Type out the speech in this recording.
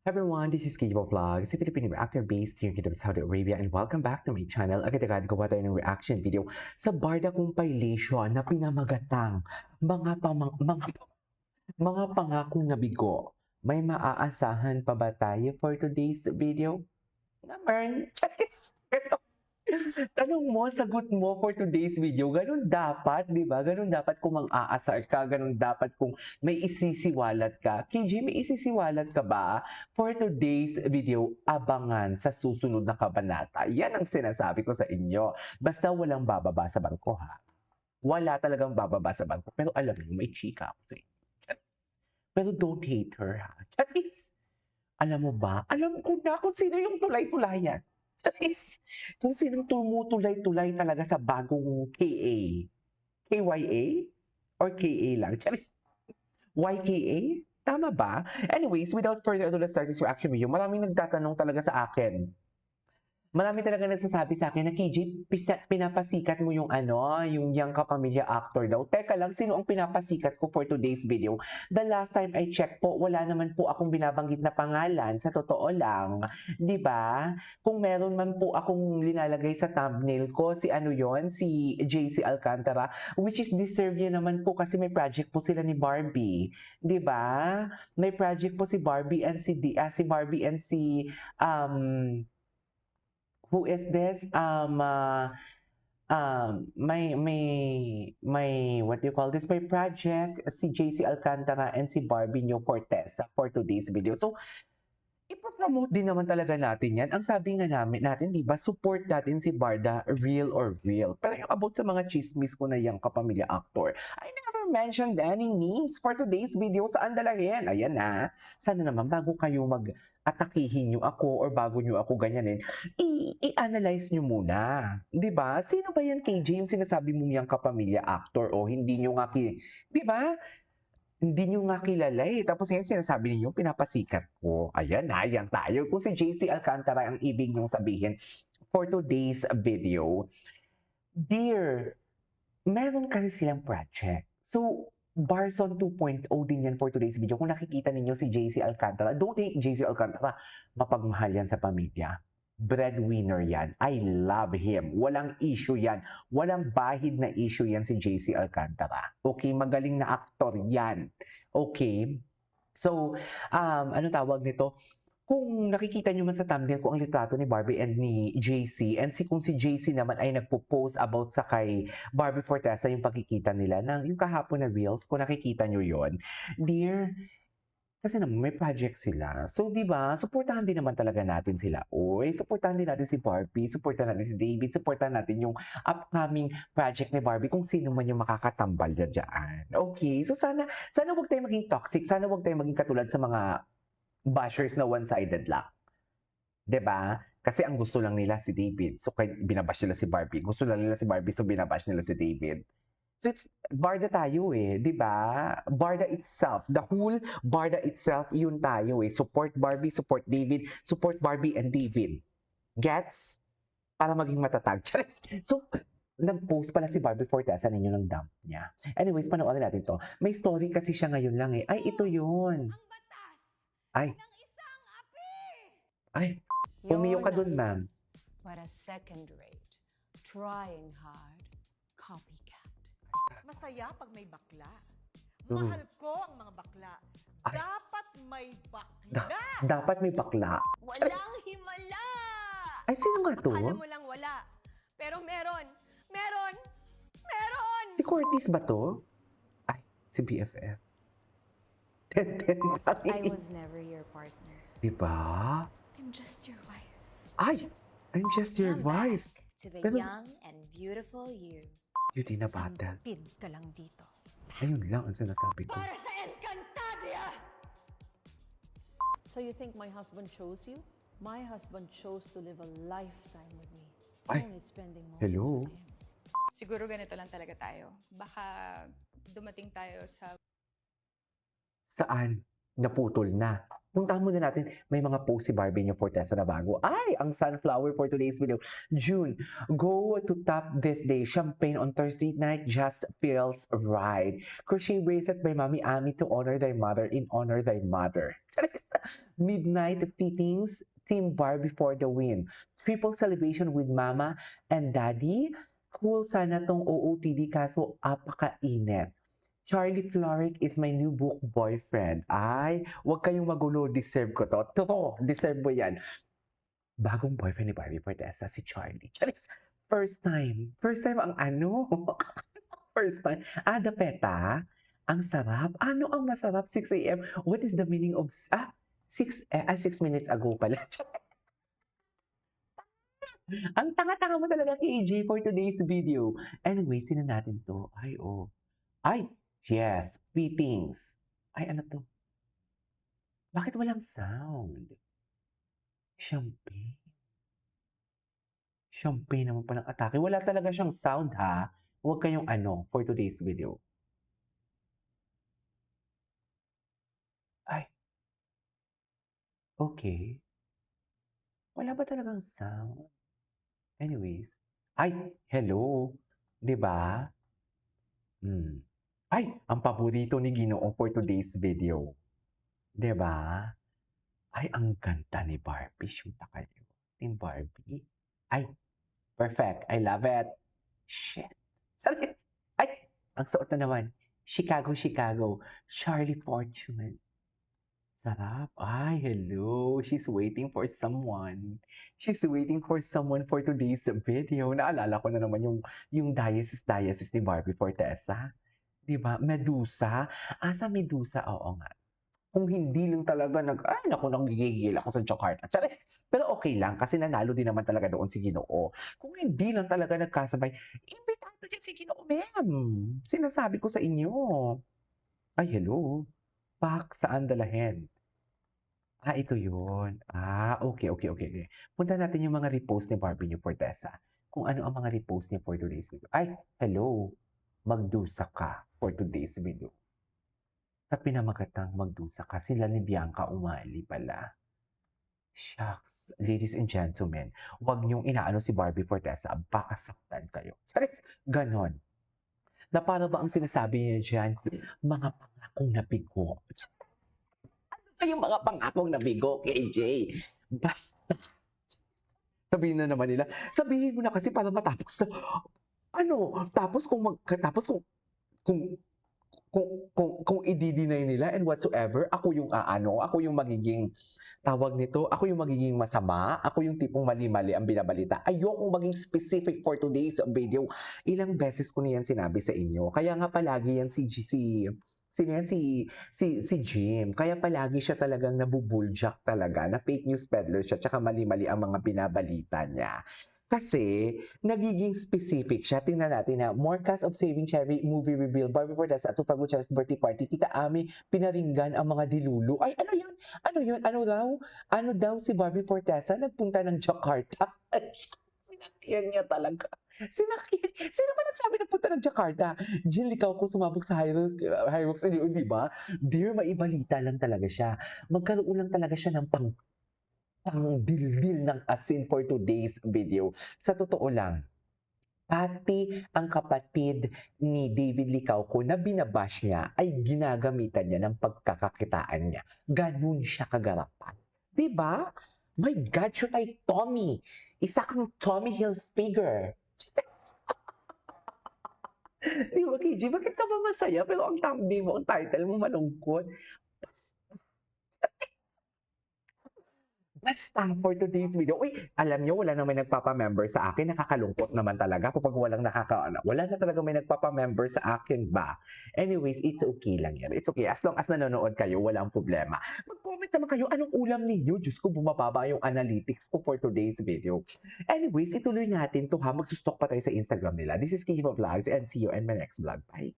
Everyone, this is Kibo Vlogs, a Filipino reactor based here in Kingdom of Saudi Arabia, and welcome back to my channel. Agad-agad gawa tayo ng reaction video sa Barda compilation na pinamagatang mga pangakong nabigo. May maaasahan pa ba tayo for today's video? Naman, Charis! Tanong mo, sagot mo for today's video. Ganun dapat, di ba? Ganun dapat kung mang-aasar ka. Ganun dapat kung may isisiwalat ka. KJ, may isisiwalat ka ba? For today's video, abangan sa susunod na kabanata. Yan ang sinasabi ko sa inyo. Basta walang bababa sa bangko, ha? Wala talagang bababa sa bangko. Pero alam niyo, may chika ako sa inyo. Pero don't hate her, ha? Charis! Alam mo ba? Alam ko na kung sino yung tulay-tulayan. Charis! Kung sinong tumutulay-tulay talaga sa bagong KA. KYA? Or KA lang? Charis! YKA? Tama ba? Anyways, without further ado, let's start this reaction video. Maraming nagtatanong talaga sa akin. Marami talaga nagsasabi sa akin na KJ, pinapasikat mo yung yung Young Kapamilya actor daw. Teka lang, sino ang pinapasikat ko for today's video? The last time I checked po, wala naman po akong binabanggit na pangalan. Sa totoo lang, di ba? Kung meron man po akong linalagay sa thumbnail ko, si si JC Alcantara, which is deserve niya naman po kasi may project po sila ni Barbie. Di ba? May project po si Barbie and who is this? May what do you call this? May project si JC Alcantara and si Barbie Nyo Fortes for today's video. So, ipopromote din naman talaga natin yan. Ang sabi nga natin, di ba, support natin si Barda, real or real. Pero yung about sa mga chismis ko na yung kapamilya actor, I never mentioned any names for today's video. Saan dalahin? Ayan na. Sana naman bago kayo atakihin nyo ako or bago nyo ako ganyanin, i-analyze nyo muna. Di ba? Sino ba yan, KJ, yung sinasabi mong yung kapamilya actor o hindi nyo nga di ba? Hindi nyo nga kilala eh. Tapos yan sinasabi ninyo, pinapasikat ko. Ayan na, yan tayo. Kung si JC Alcantara ang ibig nyong sabihin for today's video, dear, meron kasi silang project. So, Barson 2.0 din yan for today's video. Kung nakikita ninyo si JC Alcantara, don't hate JC Alcantara, mapagmahal yan sa pamilya. Breadwinner yan. I love him. Walang issue yan. Walang bahid na issue yan si JC Alcantara. Okay? Magaling na aktor yan. Okay? So, ano tawag nito? Kung nakikita nyo man sa thumbnail ko ang litrato ni Barbie and ni JC, and kung si JC naman ay nagpo-post about sa kay Barbie Fortesa yung pagkikita nila ng yung kahapon na reels, kung nakikita nyo yon, dear, kasi naman may project sila. So, di ba, suportahan din naman talaga natin sila. Oy, suportahan din natin si Barbie, suportahan natin si David, suportahan natin yung upcoming project ni Barbie kung sino man yung makakatambal na dyan. Okay, so sana wag tayong maging toxic, sana wag tayong maging katulad sa mga bashers na one-sided lang. 'Di ba? Kasi ang gusto lang nila si David. So, binabash nila si Barbie. Gusto lang nila si Barbie, so binabash nila si David. So, it's Barda tayo eh. 'Di ba? Barda itself. The whole Barda itself, yun tayo eh. Support Barbie, support David, support Barbie and David. Gets? Para maging matatag. So, nag-post pala si Barbie Fortesa ninyo ng dump niya. Anyways, panoorin natin to. May story kasi siya ngayon lang eh. Ay, ito yun. Ay. Ay. Pumiyo ka dun, ma'am. But a second-rate, trying hard, copycat. Masaya pag may bakla. Mahal ko ang mga bakla. Ay. Dapat may bakla. Dapat may bakla. Walang himala! Ay, sino nga to? Alam mo lang wala. Pero meron! Meron! Meron! Si Curtis ba to? Ay, si BFF. I was never your partner. Diba? I'm just your wife. Ay, I'm just your Come wife. back to the Pero- young and beautiful you. Beauty na battle. Pin ka lang dito. Ayun lang ang sinasabi ko. Para sa Encantadia! So you think my husband chose you? My husband chose to live a lifetime with me. Ay, Only spending moments hello. with him. Siguro ganito lang talaga tayo. Baka dumating tayo sa Saan? naputol na. Puntahan muna natin, may mga post si Barbie niyo Fortesa na bago. Ay, ang sunflower for today's video. June, go to top this day. Champagne on Thursday night just feels right. Crochet bracelet by Mommy Ami to honor thy mother in honor thy mother. Midnight fittings, Team Barbie for the win. Triple celebration with Mama and Daddy. Cool sana tong OOTD kaso apakainit. Charlie Floric is my new book boyfriend. Ay, huwag kayong magulo. Deserve ko to. Totoo, deserve mo yan. Bagong boyfriend ni Barbie Fortesa, si Charlie. Charis, first time. First time ang ano. First time. Dapeta. Ang sarap. Ano ang masarap? 6 a.m. What is the meaning of... 6 minutes ago pala. Ang tanga-tanga mo talaga, KJ, for today's video. Anyways, tinan natin to. Ay, oh. Ay, yes, fittings. Ay, ano to? Bakit walang sound? Champagne. Champagne naman palang atake. Wala talaga siyang sound, ha? Huwag kayong ano for today's video. Ay. Okay. Wala ba talagang sound? Anyways. Ay, hello. 'Di ba? Ay, ang paborito ni Ginoo for today's video. 'Di ba? Ay, ang ganda ni Barbie. Shoot na kayo. Team Barbie. Ay, perfect. I love it. Shit. Sorry. Ay, ang suot na naman. Chicago, Chicago. Charlie Fortune. Sarap. Ay, hello. She's waiting for someone. She's waiting for someone for today's video. Naalala ko na naman yung diasis ni Barbie Fortesa. 'Di ba? Medusa. Sa Medusa, oo nga. Kung hindi lang talaga naku, nanggigigil ako sa Jakarta. Tsare. Pero okay lang kasi nanalo din naman talaga doon si Ginoo. Kung hindi lang talaga nagkasabay, imbitado dyan si Ginoo, ma'am. Sinasabi ko sa inyo. Ay, hello. Pak, saan dalahin? Ito yun. Okay. Punta natin yung mga repost ni Barbie niyo Fortesa. Kung ano ang mga repost niya for today's video. Ay, hello. Magdusa ka for today's video. Sa pinamagatang magdusa ka, sila ni Bianca Umali pala. Shucks, ladies and gentlemen, huwag niyong inaano si Barbie Fortesa, baka saktan kayo. Ganon. Na para ba ang sinasabi niya dyan, mga pangakong nabigo. Ano ba yung mga pangakong nabigo, KJ? Basta. Sabihin na naman nila, sabihin mo na kasi para matapos na. Tapos kung i-deny nila and whatsoever, ako yung magiging tawag nito, ako yung magiging masama, ako yung tipong mali-mali ang binabalita. Ayokong maging specific for today's video. Ilang beses ko na yan sinabi sa inyo. Kaya nga palagi yan si Jim. Kaya palagi siya talagang nabubuljak talaga, na fake news peddler siya, tsaka mali-mali ang mga binabalita niya. Kasi, nagiging specific siya. Tingnan natin na, more cast of Saving Cherry movie reveal. Barbie Fortesa at Tupac Gutierrez birthday party. Tita Ami, pinaringgan ang mga dilulu. Ay, ano yun? Ano daw si Barbie Fortesa? Nagpunta ng Jakarta. Sinakyan niya talaga. Sino ba nagsabi na punta ng Jakarta? Jill, ikaw kung sumabog sa Hyrox, di ba? Dear, maibalita lang talaga siya. Magkaroon lang talaga siya ng pang dildil ng asin for today's video. Sa totoo lang, pati ang kapatid ni David Licauco na binabash niya ay ginagamitan niya ng pagkakakitaan niya. Ganun siya kagarapan. Diba? My God, shoot ay Tommy. Isa kang Tommy Hilfiger. Di ba, KJ? Bakit ka ba masaya? Pero ang thumbnail mo, ang title mo malungkot. Basta for today's video. Uy, alam nyo, wala na may nagpapa-member sa akin. Nakakalungkot naman talaga kapag wala na talaga may nagpapa-member sa akin ba? Anyways, it's okay lang yan. It's okay. As long as nanonood kayo, walang problema. Mag-comment naman kayo, anong ulam ninyo? Diyos ko, bumababa yung analytics ko for today's video. Anyways, ituloy natin to ha. Magsustok pa tayo sa Instagram nila. This is Kiva Vlogs and see you in my next vlog. Bye!